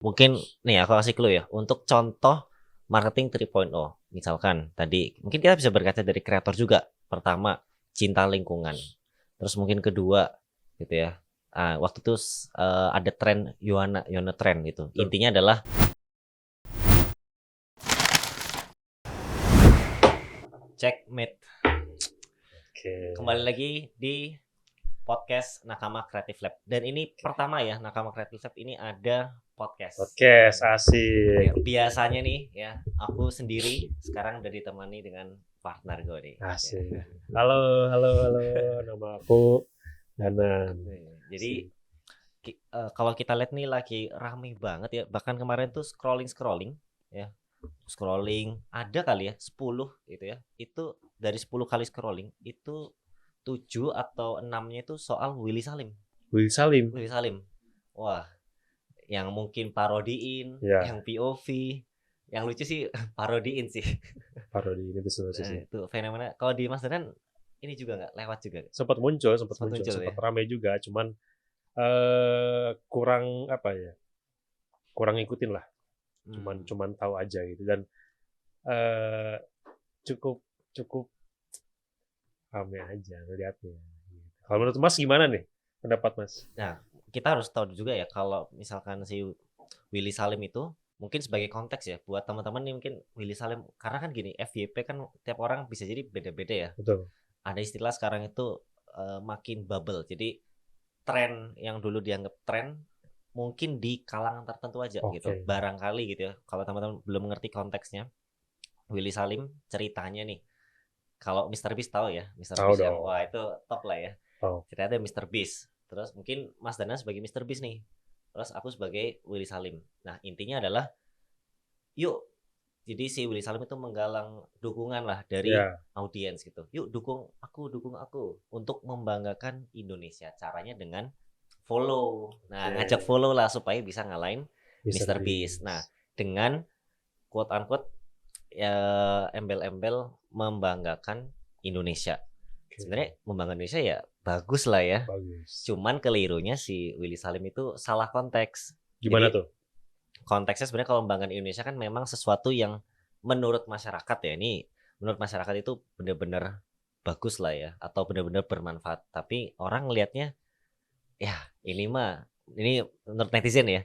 Mungkin nih aku kasih clue ya, untuk contoh marketing 3.0. Misalkan tadi mungkin kita bisa berkaca dari kreator juga. Pertama, cinta lingkungan. Terus mungkin kedua gitu ya. Waktu itu ada tren Yona tren gitu. Betul. Intinya adalah checkmate. Oke. Kembali lagi di podcast Nakama Creative Lab. Dan ini pertama ya, Nakama Creative Lab ini ada podcast. Podcast Ya, asik. biasanya nih ya, aku sendiri sekarang udah ditemani dengan partner gue nih. Asik. Ya. Halo. Nama aku Danan. Jadi kalau kita lihat nih lagi rame banget ya. Bahkan kemarin tuh scrolling ya. Scrolling ada kali ya 10 gitu ya. Itu dari 10 kali scrolling itu 7 atau 6-nya itu soal Willy Salim. Willy Salim. Willy Salim. Wah, yang mungkin parodiin, Ya. yang POV, yang lucu sih parodiin sih. Parodi ini tuh sih. Itu fenomena. Kalau di Mas Danan ini juga nggak lewat juga. Sempat muncul, Sempat ya. ramai juga, cuman kurang apa ya? Kurang ngikutin lah. Cuman tahu aja gitu dan cukup ramai aja ngeliatnya. Kalau menurut Mas gimana nih pendapat Mas? Nah, kita harus tahu juga ya kalau misalkan si Willy Salim itu mungkin sebagai konteks ya buat teman-teman nih, mungkin Willy Salim karena kan gini, FYP kan tiap orang bisa jadi beda-beda ya. Betul. Ada istilah sekarang itu makin bubble. Jadi tren yang dulu dianggap tren mungkin di kalangan tertentu aja gitu. Barangkali gitu ya. Kalau teman-teman belum mengerti konteksnya, Willy Salim ceritanya nih. Kalau Mr. Beast tahu ya, Mr. Beast yang wah itu top lah ya. Ceritanya ada Mr. Beast. Terus mungkin Mas Dana sebagai Mr. Beast nih. Terus aku sebagai Willy Salim. Nah, intinya adalah yuk, jadi si Willy Salim itu menggalang dukungan lah dari audiens gitu. Yuk dukung aku untuk membanggakan Indonesia. Caranya dengan follow. Nah, ngajak follow lah supaya bisa ngalahin Mr. Beast. Nah, dengan quote unquote ya embel-embel membanggakan Indonesia. Sebenarnya membanggakan Indonesia ya bagus lah ya. Bagus. Cuman kelirunya si Willy Salim itu salah konteks. Gimana Jadi, tuh? konteksnya sebenarnya kalau membanggakan Indonesia kan memang sesuatu yang menurut masyarakat ya, ini menurut masyarakat itu benar-benar bagus lah ya, atau benar-benar bermanfaat. Tapi orang ngelihatnya ya ini menurut netizen ya,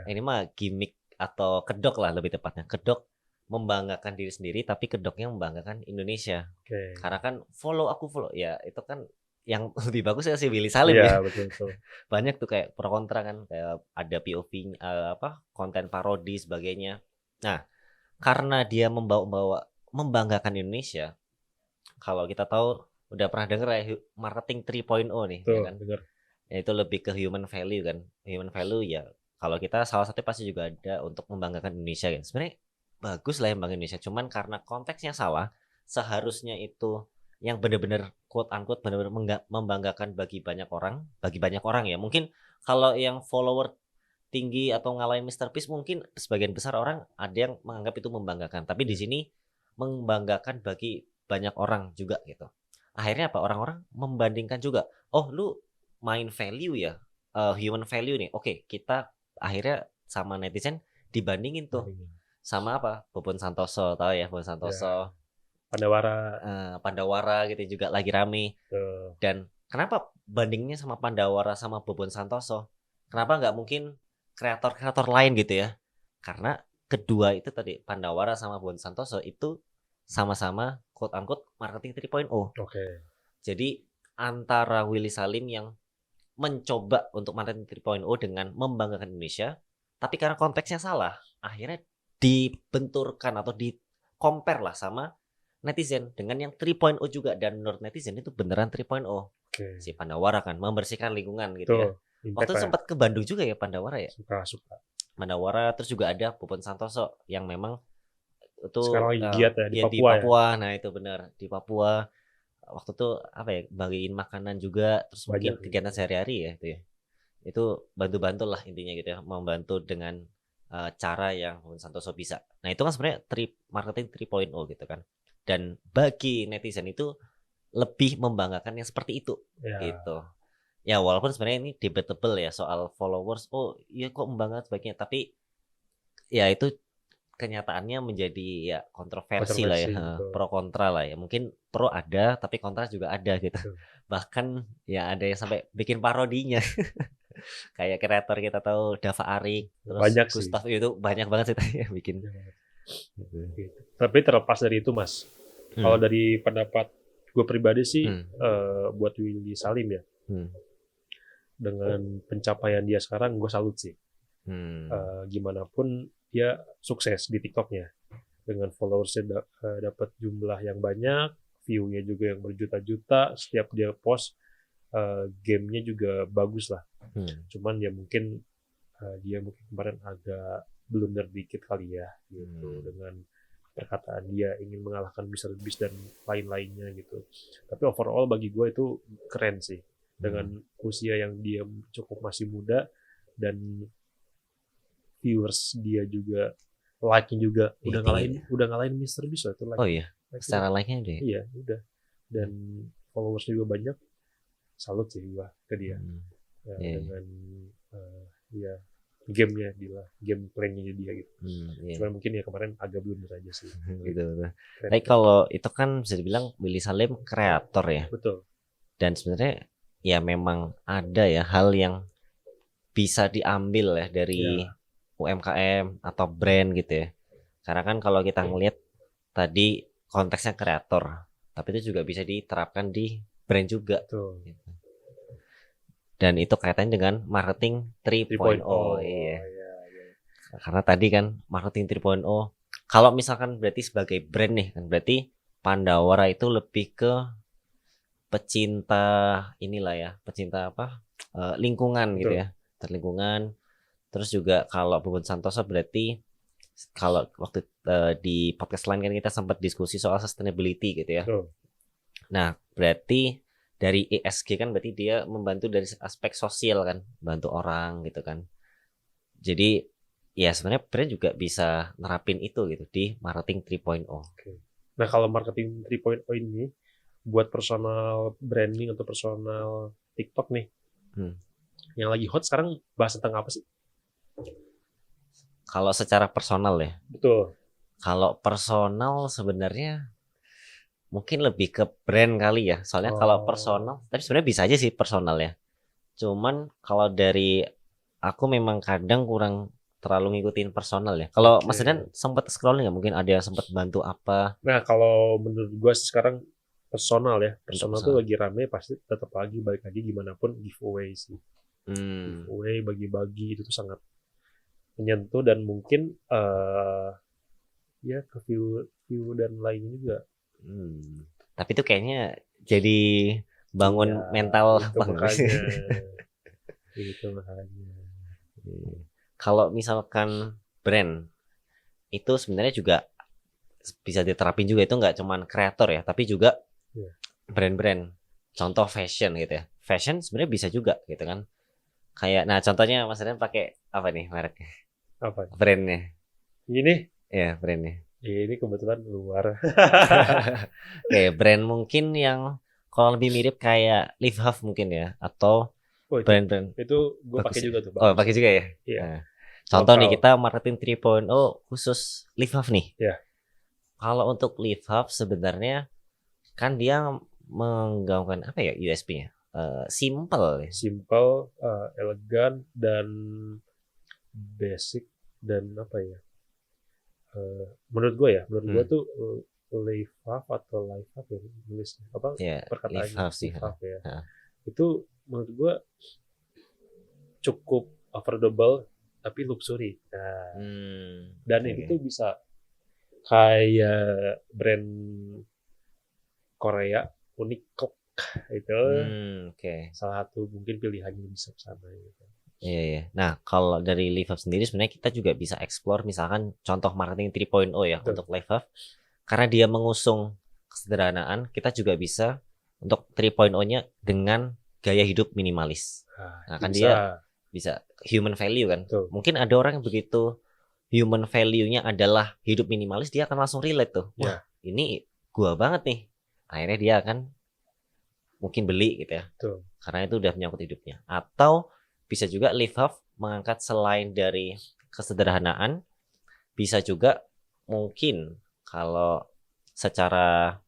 ini mah gimmick atau kedok lah lebih tepatnya. Kedok membanggakan diri sendiri tapi kedoknya membanggakan Indonesia. Karena kan follow ya itu kan yang lebih bagus ya si Willy Salim ya. Betul. Banyak tuh kayak pro kontra kan, kayak ada POV konten parodi sebagainya. Nah, karena dia membanggakan Indonesia. Kalau kita tahu udah pernah denger ya marketing 3.0 nih, ya kan? Bener. Itu lebih ke human value kan. Human value ya kalau kita salah satu pasti juga ada untuk membanggakan Indonesia kan. Sebenarnya bagus lah yang bangga Indonesia, cuman karena konteksnya salah, seharusnya itu yang benar-benar quote unquote benar-benar membanggakan bagi banyak orang ya. Mungkin kalau yang follower tinggi atau ngalahin Mr. Beast mungkin sebagian besar orang ada yang menganggap itu membanggakan, tapi di sini membanggakan bagi banyak orang juga gitu. Akhirnya apa, orang-orang membandingkan juga, oh lu main value ya, human value nih, oke kita akhirnya sama netizen dibandingin tuh sama apa, Bobon Santoso, tahu ya Bobon Santoso, Pandawara gitu juga lagi rame. Dan kenapa bandingnya sama Pandawara sama Bobon Santoso, kenapa nggak mungkin kreator-kreator lain gitu ya? Karena kedua itu tadi, Pandawara sama Bobon Santoso itu sama-sama quote unquote marketing 3.0. Jadi antara Willy Salim yang mencoba untuk marketing 3.0 dengan membanggakan Indonesia, tapi karena konteksnya salah, akhirnya dibenturkan atau di-compare lah sama netizen dengan yang 3.0 juga. Dan menurut netizen itu beneran 3.0. Si Pandawara kan membersihkan lingkungan gitu ya. Waktu sempat ke Bandung juga ya Pandawara ya. Suka. Pandawara, terus juga ada Bobon Santoso yang memang itu sekarang lagi giat ya di Papua. Nah itu benar di Papua. Waktu itu apa ya, bagiin makanan juga, terus mungkin kegiatan sehari-hari ya itu ya. Itu bantu-bantu lah intinya gitu ya, membantu dengan cara yang Bobon Santoso bisa. Nah itu kan sebenarnya marketing 3.0 gitu kan. Dan bagi netizen itu lebih membanggakan yang seperti itu gitu. Ya walaupun sebenarnya ini debatable ya soal followers. Oh iya kok membanggakan sebaiknya, tapi ya itu kenyataannya menjadi ya kontroversi lah ya, pro kontra lah ya. Mungkin pro ada tapi kontra juga ada gitu. Bahkan ya ada yang sampai bikin parodinya. Kayak kreator kita tahu Dava Arik, terus banyak Gustaf itu banyak banget sih yang bikin. Gitu. Tapi terlepas dari itu Mas, kalau dari pendapat gue pribadi sih buat Willy Salim ya, dengan pencapaian dia sekarang gue salut sih. Gimana pun dia sukses di TikToknya dengan followersnya dapat jumlah yang banyak, view-nya juga yang berjuta-juta, setiap dia post gamenya juga bagus lah. Cuman ya mungkin dia mungkin kemarin agak blunder dikit kali ya gitu dengan perkataan dia ingin mengalahkan MrBeast dan lain-lainnya gitu. Tapi overall bagi gue itu keren sih dengan usia yang dia cukup masih muda dan viewers dia juga like-nya juga udah ngalahin MrBeast lah itu like. Oh iya. Secara like-nya udah. Iya, udah. Dan followers juga banyak. Salut sih gua ke dia. Dengan ya gamenya dia, game playing-nya dia gitu. Cuman mungkin ya kemarin agak blunder aja sih. Gitu. Tapi kalau itu kan bisa dibilang Willy Salim kreator ya. Betul. Dan sebenarnya ya memang ada ya hal yang bisa diambil ya dari UMKM atau brand gitu ya. Karena kan kalau kita ngelihat tadi konteksnya kreator, tapi itu juga bisa diterapkan di brand juga. Gitu. Dan itu kaitannya dengan marketing 3.0. Iya. Karena tadi kan marketing 3.0. Kalau misalkan berarti sebagai brand nih kan berarti Pandawara itu lebih ke pecinta inilah ya, pecinta apa? Lingkungan gitu ya. Terlingkungan. Terus juga kalau Bubun Santoso berarti kalau waktu di podcast lain kan kita sempat diskusi soal sustainability gitu ya. Nah, berarti dari ESG kan berarti dia membantu dari aspek sosial kan, bantu orang gitu kan. Jadi ya sebenarnya brand juga bisa nerapin itu gitu di marketing 3.0. Nah, kalau marketing 3.0 ini buat personal branding atau personal TikTok nih, yang lagi hot sekarang bahas tentang apa sih? Kalau secara personal ya. Betul. Kalau personal sebenarnya mungkin lebih ke brand kali ya. Soalnya kalau personal, tapi sebenarnya bisa aja sih personal ya. Cuman kalau dari aku memang kadang kurang terlalu ngikutin personal ya. Kalau Mas Dan sempat scrolling nggak? Mungkin ada yang sempat bantu apa? Nah, kalau menurut gue sekarang personal ya. Personal tuh lagi rame, pasti tetap balik lagi gimana pun giveaway sih. Giveaway, bagi-bagi itu tuh sangat menyentuh dan mungkin ya ke view dan lainnya juga. Tapi itu kayaknya jadi bangun mental itu makanya. Kalau misalkan brand itu sebenarnya juga bisa diterapin juga, itu nggak cuman kreator ya, tapi juga brand-brand. Contoh fashion gitu ya. Fashion sebenarnya bisa juga gitu kan. Kayak nah contohnya Mas Dan pakai apa nih mereknya? Apa? Brandnya. Ini? Ya brandnya. Ini kebetulan luar. Oke, brand mungkin yang kalau lebih mirip kayak Live Half mungkin ya, atau brand-brand. Itu gue pakai juga tuh. Oh, pakai juga ya? Iya. Nah, contoh nih kita marketing 3.0 khusus Live Half nih. Iya. Kalau untuk Live Half sebenarnya kan dia menggaungkan apa ya USP-nya? Simple, elegan dan basic dan apa ya? Menurut gue tuh live up atau live up ya nulisnya apa perkataannya live up ya. Itu menurut gue cukup affordable tapi luxury. Dan itu tuh bisa kayak brand Korea Uniqlo itu salah satu mungkin pilihannya bisa kesana gitu. Iya. Nah, kalau dari Live Up sendiri sebenarnya kita juga bisa explore misalkan contoh marketing 3.0 ya untuk Live Up. Karena dia mengusung kesederhanaan, kita juga bisa untuk 3.0-nya dengan gaya hidup minimalis. Nah, kan dia bisa human value kan. Mungkin ada orang yang begitu human value-nya adalah hidup minimalis, dia akan langsung relate tuh. Wah, ini gua banget nih. Akhirnya dia akan mungkin beli gitu ya. Karena itu udah menyangkut hidupnya. Atau bisa juga Live Half mengangkat selain dari kesederhanaan, bisa juga mungkin kalau secara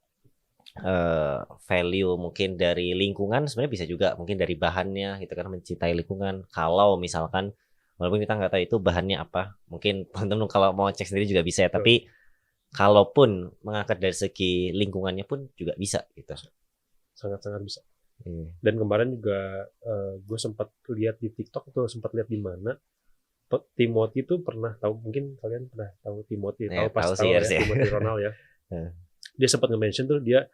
value mungkin dari lingkungan sebenarnya bisa juga mungkin dari bahannya gitu kan, mencintai lingkungan. Kalau misalkan walaupun kita nggak tahu itu bahannya apa, mungkin teman-teman kalau mau cek sendiri juga bisa ya. Tapi kalaupun mengangkat dari segi lingkungannya pun juga bisa gitu. Sangat-sangat bisa. Dan kemarin juga gue sempat lihat di TikTok atau sempat lihat di mana Timothy itu pernah tahu, mungkin kalian pernah tahu Timothy, tahu pas tahu ya Timothy Ronald ya. Dia sempat nge-mention tuh dia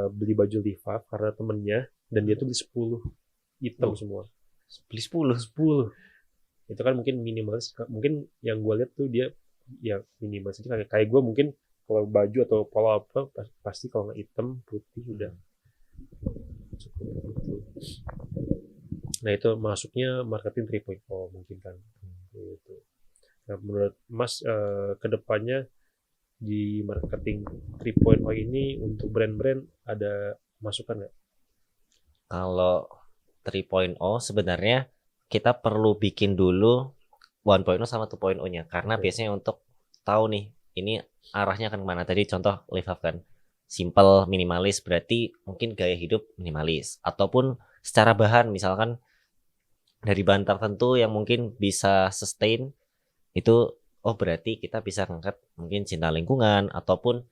beli baju Liva karena temennya, dan dia tuh beli 10 item semua. Beli 10. Itu kan mungkin minimalis, mungkin yang gue lihat tuh dia ya minimalis itu kayak gue mungkin kalau baju atau pola apa pasti kalau nggak hitam putih udah cukup gitu. Nah itu masuknya marketing 3.0 mungkin kan gitu. Nah menurut Mas kedepannya di marketing 3.0 ini untuk brand-brand ada masukan nggak? Kalau 3.0 sebenarnya kita perlu bikin dulu 1.0 sama 2.0-nya karena biasanya untuk tahu nih ini arahnya akan kemana. Tadi contoh Live Up kan simple, minimalis, berarti mungkin gaya hidup minimalis, ataupun secara bahan misalkan dari bahan tertentu yang mungkin bisa sustain itu, oh berarti kita bisa ngangkat mungkin cinta lingkungan ataupun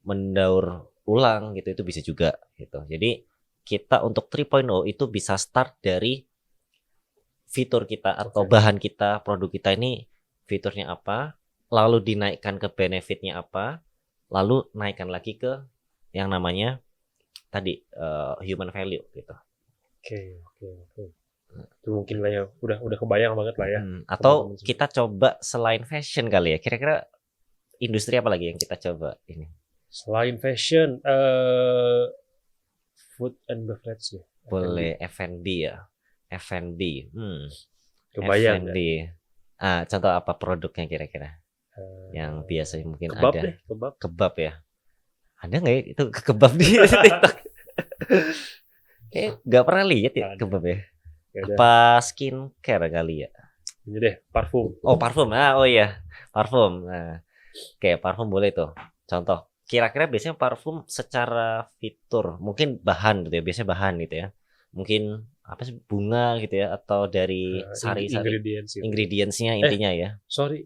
mendaur ulang gitu, itu bisa juga gitu. Jadi kita untuk 3.0 itu bisa start dari fitur kita atau bahan kita, produk kita ini fiturnya apa, lalu dinaikkan ke benefitnya apa, lalu naikkan lagi ke yang namanya tadi human value gitu. Oke. Itu mungkin lah ya, udah kebayang banget lah ya. Atau kita coba selain fashion kali ya, kira-kira industri apa lagi yang kita coba ini? Selain fashion, food and beverage ya. Boleh F&B ya. F&B. Kebayang. F&B. Contoh apa produknya kira-kira? Yang biasanya mungkin kebab ada. Deh, kebab ya. Ada nggak ya itu kebab di TikTok? Nggak pernah lihat ya kebab ya. Apa skincare kali ya? Ini deh, parfum. Oh parfum. Oh iya, parfum. Nah, kayak parfum boleh tuh. Contoh. Kira-kira biasanya parfum secara fitur mungkin bahan gitu ya, biasanya bahan gitu ya. Mungkin apa sih, bunga gitu ya, atau dari sari-sari ingredients-nya intinya ya.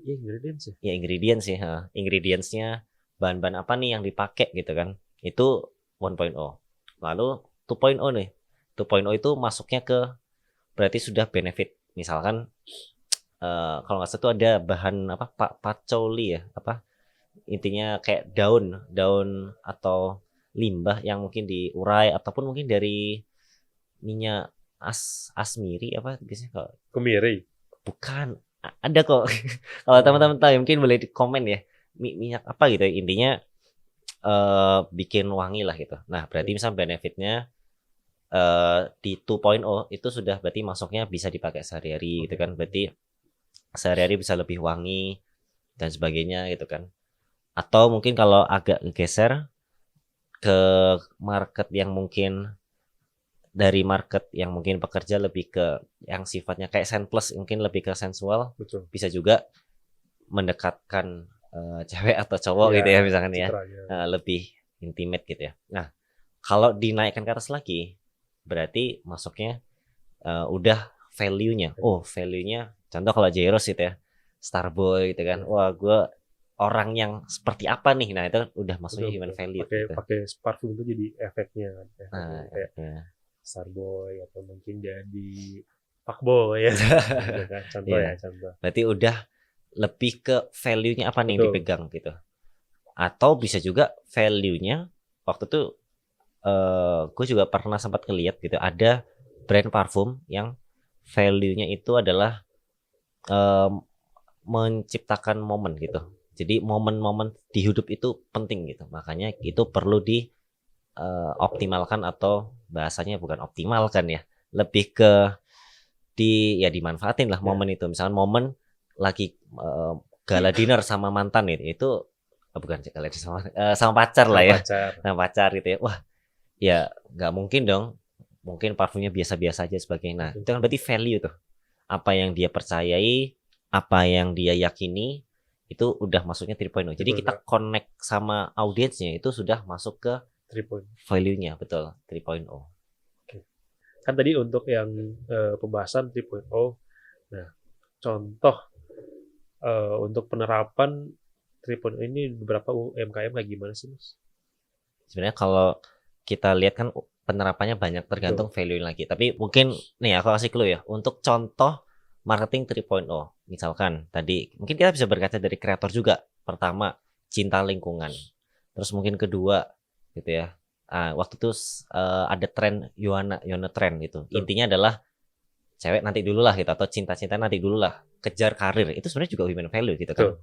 Ingredients ya. Ya ingredients sih, ingredients-nya bahan-bahan apa nih yang dipakai gitu kan. Itu 1.0. Lalu 2.0 nih. 2.0 itu masuknya ke berarti sudah benefit. Misalkan kalau nggak salah itu ada bahan apa patchouli ya, apa intinya kayak daun atau limbah yang mungkin diurai ataupun mungkin dari minyak asmiri apa biasanya kalau kemiri bukan ada kok. Kalau teman-teman tahu mungkin boleh di komen ya, minyak apa gitu ya, intinya bikin wangi lah gitu. Nah berarti misal benefitnya di 2.0 itu sudah berarti masuknya bisa dipakai sehari-hari gitu kan, berarti sehari-hari bisa lebih wangi dan sebagainya gitu kan. Atau mungkin kalau agak geser ke market yang mungkin dari market yang mungkin pekerja lebih ke yang sifatnya kayak sense mungkin lebih ke sensual. Betul. Bisa juga mendekatkan cewek atau cowok gitu ya misalkan ya, lebih intimate gitu ya. Nah kalau dinaikkan ke atas lagi berarti masuknya udah value-nya. Oh value-nya contoh kalau Jairos gitu ya, Starboy gitu kan. Wah gue orang yang seperti apa nih, nah itu udah masuknya human value. Pakai parfum itu jadi efeknya kan, kayak Starboy atau mungkin jadi fuckboy ya. Contoh ya. Berarti udah lebih ke value-nya apa nih yang dipegang gitu. Atau bisa juga value-nya waktu itu gue juga pernah sempat ngeliat gitu, ada brand parfum yang value-nya itu adalah menciptakan momen gitu. Jadi momen-momen di hidup itu penting gitu. Makanya itu perlu di optimalkan, atau bahasanya bukan optimalkan ya, lebih ke dimanfaatin lah momen itu. Misalnya momen lagi gala dinner sama mantan itu bukan gala dinner sama pacar lah ya. Sama pacar gitu ya. Wah, ya nggak mungkin dong. Mungkin parfumnya biasa-biasa aja sebagainya. Nah, itu kan berarti value tuh. Apa yang dia percayai, apa yang dia yakini, itu udah masuknya 3.0. Jadi kita connect sama audiensnya itu sudah masuk ke 3.0. Value-nya, betul, 3.0. Oke. Kan tadi untuk yang pembahasan 3.0, nah contoh untuk penerapan 3.0 ini beberapa UMKM kayak gimana sih, Mas? Sebenarnya kalau kita lihat kan penerapannya banyak, tergantung value lagi. Tapi mungkin nih aku kasih clue ya, untuk contoh marketing 3.0. Misalkan tadi mungkin kita bisa berkaca dari kreator juga. Pertama, cinta lingkungan. Terus mungkin kedua gitu ya. Waktu itu ada tren Yohana tren gitu. Intinya adalah cewek nanti dulu lah gitu, atau cinta-cinta nanti dulu lah, kejar karir. Itu sebenarnya juga human value gitu kan.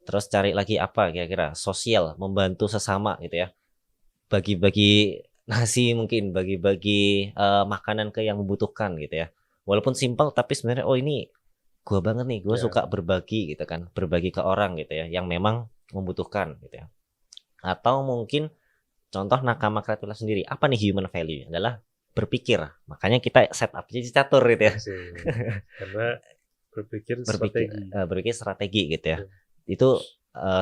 Terus cari lagi apa kira-kira? Sosial, membantu sesama gitu ya. Bagi-bagi nasi mungkin, bagi-bagi makanan ke yang membutuhkan gitu ya. Walaupun simpel tapi sebenarnya ini gue banget nih, gue suka berbagi gitu kan, berbagi ke orang gitu ya, yang memang membutuhkan gitu ya. Atau mungkin contoh nakama kreatif sendiri, apa nih human value? Adalah berpikir. Makanya kita set up jadi catur gitu ya. Karena berpikir strategi gitu ya. Itu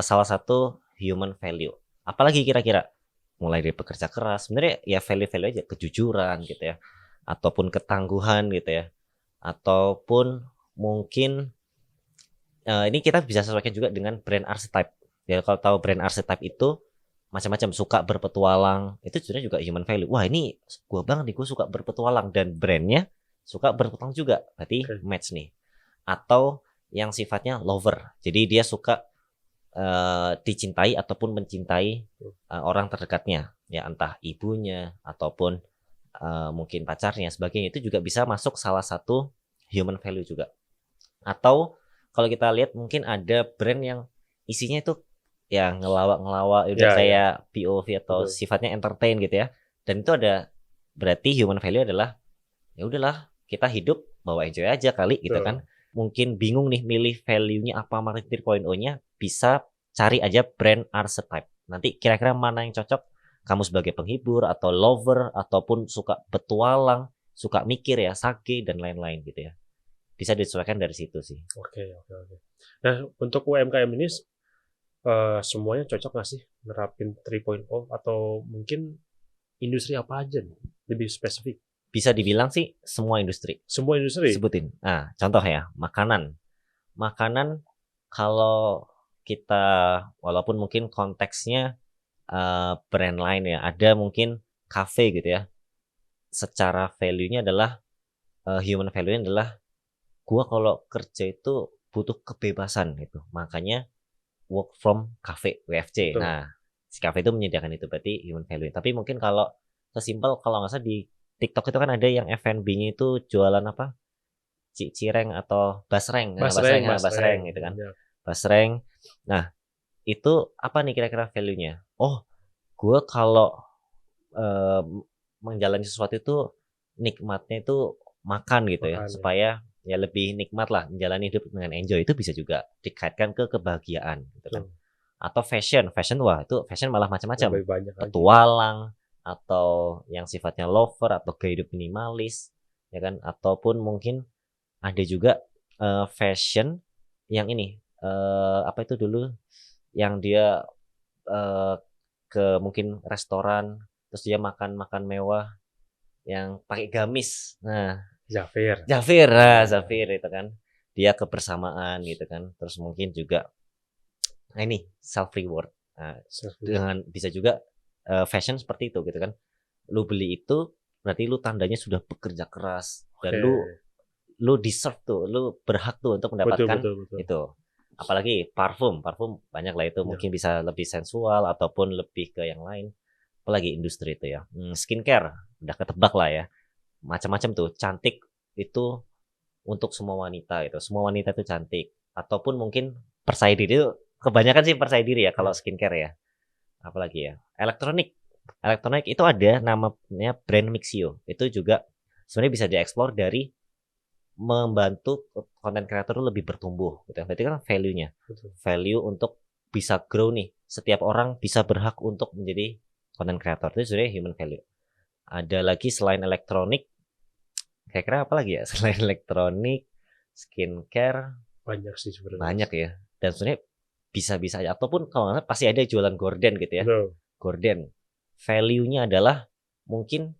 salah satu human value. Apalagi kira-kira? Mulai dari pekerja keras, sebenarnya ya value-value aja, kejujuran gitu ya, ataupun ketangguhan gitu ya, ataupun mungkin ini kita bisa sesuaikan juga dengan brand archetype. Ya kalau tahu brand archetype itu macam-macam, suka berpetualang, itu sebenarnya juga human value. Wah ini gue banget nih, gue suka berpetualang, dan brandnya suka berpetualang juga, berarti match nih. Atau yang sifatnya lover, jadi dia suka dicintai ataupun mencintai orang terdekatnya, ya entah ibunya ataupun mungkin pacarnya sebagainya, itu juga bisa masuk salah satu human value juga. Atau kalau kita lihat mungkin ada brand yang isinya itu ya ngelawak udah kayak POV atau sifatnya entertain gitu ya, dan itu ada, berarti human value adalah ya udahlah kita hidup bawa enjoy aja kali gitu kan. Mungkin bingung nih milih value-nya apa marketing 3.0-nya, bisa cari aja brand archetype. Nanti kira-kira mana yang cocok kamu sebagai penghibur atau lover ataupun suka petualang, suka mikir ya, sake dan lain-lain gitu ya. Bisa disesuaikan dari situ sih. Oke. Nah, untuk UMKM ini semuanya cocok nggak sih nerapin 3.0 atau mungkin industri apa aja nih? Lebih spesifik. Bisa dibilang sih semua industri. Semua industri? Sebutin. Nah, contoh ya, makanan. Makanan kalau kita, walaupun mungkin konteksnya brand lain ya, ada mungkin cafe gitu ya. Secara value-nya adalah, human value-nya adalah, gua kalau kerja itu butuh kebebasan gitu. Makanya work from cafe, WFC. Betul. Nah, si cafe itu menyediakan itu, berarti human value. Tapi mungkin kalau sesimpel, kalau nggak salah di TikTok itu kan ada yang F&B-nya itu jualan apa? Cireng atau basreng gitu kan. Basreng. Nah, itu apa nih kira-kira value-nya? Oh, gue kalau menjalani sesuatu itu nikmatnya itu makan gitu ya, supaya ya lebih nikmat lah menjalani hidup dengan enjoy. Itu bisa juga dikaitkan ke kebahagiaan gitu kan. Atau fashion, wah itu fashion malah macam-macam. Petualang, atau yang sifatnya lover, atau gaya hidup minimalis ya kan, ataupun mungkin ada juga fashion yang ini apa itu dulu yang dia ke mungkin restoran terus dia makan mewah yang pakai gamis. Nah, Zafir itu kan, dia kebersamaan gitu kan. Terus mungkin juga ini self reward. Nah, dengan bisa juga fashion seperti itu gitu kan. Lu beli itu berarti lu tandanya sudah bekerja keras dan lu deserve tuh, lu berhak tuh untuk mendapatkan betul. Itu. Apalagi parfum banyak lah itu, mungkin bisa lebih sensual ataupun lebih ke yang lain. Apalagi industri itu ya. Skincare udah ketebak lah ya. Macam-macam tuh, cantik itu untuk semua wanita itu. Semua wanita itu cantik. Ataupun mungkin percaya diri itu, kebanyakan sih percaya diri ya kalau skincare ya. Apalagi ya, elektronik itu ada namanya brand Mixio. Itu juga sebenarnya bisa dieksplor dari membantu konten kreator lebih bertumbuh gitu. Berarti kan value-nya. Value untuk bisa grow nih. Setiap orang bisa berhak untuk menjadi konten kreator. Itu sebenarnya human value. Ada lagi selain elektronik, kira-kira apa lagi ya? Selain elektronik, skincare, banyak sih sebenarnya. Banyak ya. Dan sebenarnya bisa-bisa aja. Ataupun kalau nggak pasti ada jualan gorden gitu ya. Betul. Gorden. Value-nya adalah mungkin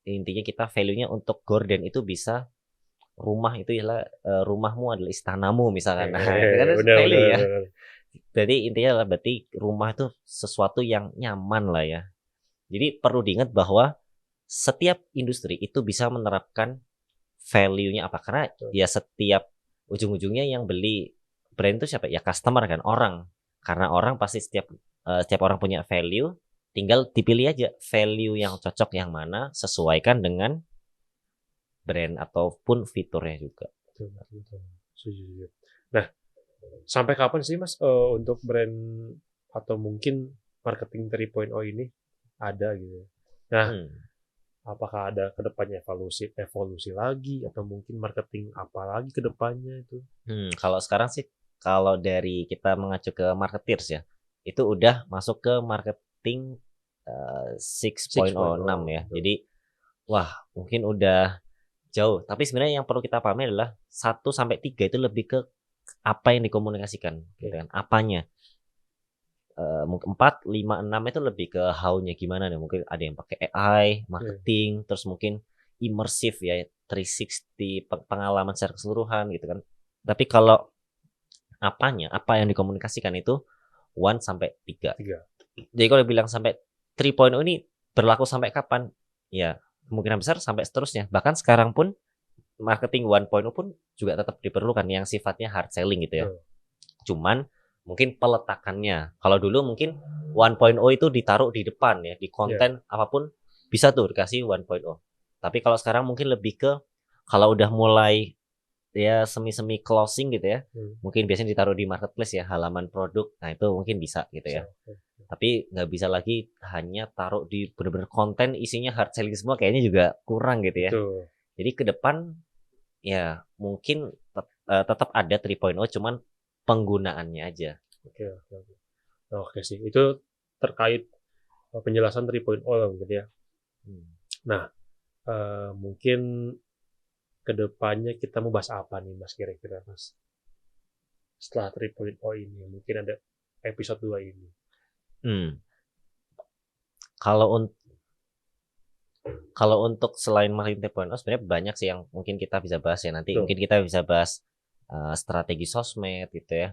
intinya kita value-nya untuk gorden itu bisa rumah itu adalah rumahmu adalah istanamu misalkan. Nah, itu kan value ya. Jadi intinya adalah berarti rumah itu sesuatu yang nyaman lah ya. Jadi perlu diingat bahwa setiap industri itu bisa menerapkan value-nya apa, karena ya setiap ujung-ujungnya yang beli brand itu siapa? Ya customer kan, orang. Karena orang pasti setiap orang punya value, tinggal dipilih aja value yang cocok yang mana, sesuaikan dengan brand ataupun fiturnya juga. Betul. Nah, sampai kapan sih Mas untuk brand atau mungkin marketing 3.0 ini ada gitu? Nah, apakah ada kedepannya evolusi lagi atau mungkin marketing apa lagi kedepannya itu? Kalau sekarang sih, kalau dari kita mengacu ke marketeers ya, itu udah masuk ke marketing 6.6 ya. Jadi wah mungkin udah jauh. Tapi sebenarnya yang perlu kita pahami adalah 1-3 itu lebih ke apa yang dikomunikasikan, gitu kan? Apanya? Mungkin 4, 5, 6 itu lebih ke how-nya gimana nih. Mungkin ada yang pakai AI, marketing, terus mungkin immersive ya, 360 pengalaman secara keseluruhan gitu kan. Tapi kalau apanya, apa yang dikomunikasikan itu 1-3. Jadi kalau bilang sampai 3.0 ini berlaku sampai kapan? Ya, kemungkinan besar sampai seterusnya. Bahkan sekarang pun marketing 1.0 pun juga tetap diperlukan yang sifatnya hard selling gitu ya. Cuman mungkin peletakannya. Kalau dulu mungkin 1.0 itu ditaruh di depan ya, di konten apapun bisa tuh dikasih 1.0. Tapi kalau sekarang mungkin lebih ke kalau udah mulai ya semi closing gitu ya, mungkin biasanya ditaruh di marketplace ya, halaman produk. Nah itu mungkin bisa gitu ya. Tapi nggak bisa lagi hanya taruh di benar-benar konten isinya hard selling semua, kayaknya juga kurang gitu ya. Jadi ke depan ya mungkin tetap ada 3.0, cuman penggunaannya aja. Oke sih, itu terkait penjelasan 3.0 mungkin ya. Nah, mungkin kedepannya kita mau bahas apa nih Mas kira-kira Mas? Setelah 3.0 ini, mungkin ada episode 2 ini. Kalau untuk selain marketing 3.0 sebenarnya banyak sih yang mungkin kita bisa bahas ya. Nanti mungkin kita bisa bahas strategi sosmed gitu ya.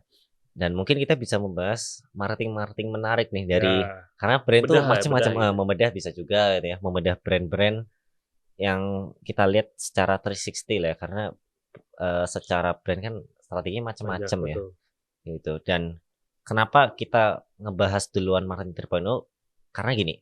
Dan mungkin kita bisa membahas marketing menarik nih dari karena brand itu macam-macam, membedah bisa juga gitu ya, membedah brand-brand yang kita lihat secara 360 lah ya, karena secara brand kan strateginya macam-macam ya. Gitu. Dan kenapa kita ngebahas duluan marketing 3.0? Karena gini,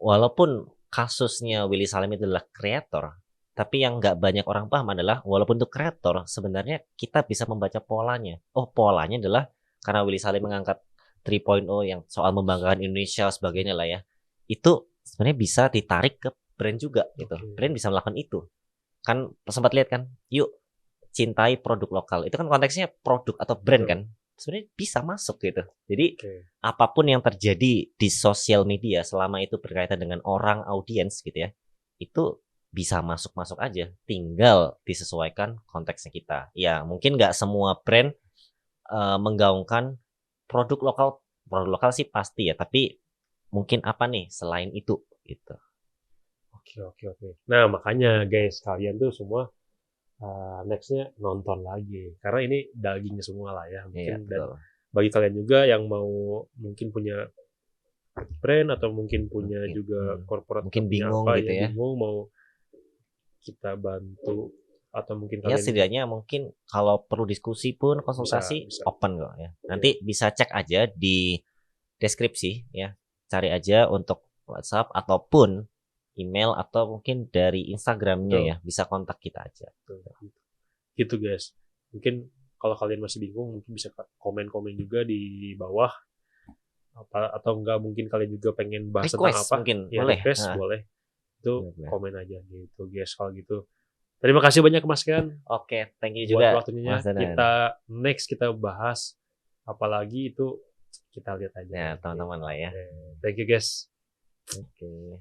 walaupun kasusnya Willy Salim itu adalah kreator, tapi yang nggak banyak orang paham adalah walaupun itu kreator, sebenarnya kita bisa membaca polanya. Oh, polanya adalah karena Willy Salim mengangkat 3.0 yang soal membanggakan Indonesia sebagainya lah ya. Itu sebenarnya bisa ditarik ke brand juga gitu. Brand bisa melakukan itu. Kan sempat lihat kan, yuk cintai produk lokal. Itu kan konteksnya produk atau brand kan. Sebenarnya bisa masuk gitu. Jadi apapun yang terjadi di sosial media selama itu berkaitan dengan orang, audiens gitu ya, itu bisa masuk aja. Tinggal disesuaikan konteksnya kita. Ya mungkin nggak semua brand menggaungkan produk lokal sih pasti ya, tapi mungkin apa nih selain itu gitu. Oke. Nah makanya guys, kalian tuh semua nextnya nonton lagi karena ini dagingnya semua lah ya mungkin. Dan bagi kalian juga yang mau mungkin punya brand atau mungkin punya juga corporate, mungkin bingung gitu ya, bingung mau kita bantu atau mungkin ya setidaknya mungkin kalau perlu diskusi pun konsultasi bisa. Open kok ya. Nanti bisa cek aja di deskripsi ya, cari aja untuk WhatsApp ataupun email atau mungkin dari Instagramnya ya, bisa kontak kita aja. Gitu guys. Mungkin kalau kalian masih bingung mungkin bisa komen-komen juga di bawah, atau enggak mungkin kalian juga pengen bahas tentang apa mungkin ya, boleh. Boleh itu komen aja gitu guys. Kalau gitu terima kasih banyak Mas Ken. Oke, thank you buat juga waktunya. Kita bahas apalagi itu kita lihat aja ya teman-teman lah ya. Thank you guys. Oke.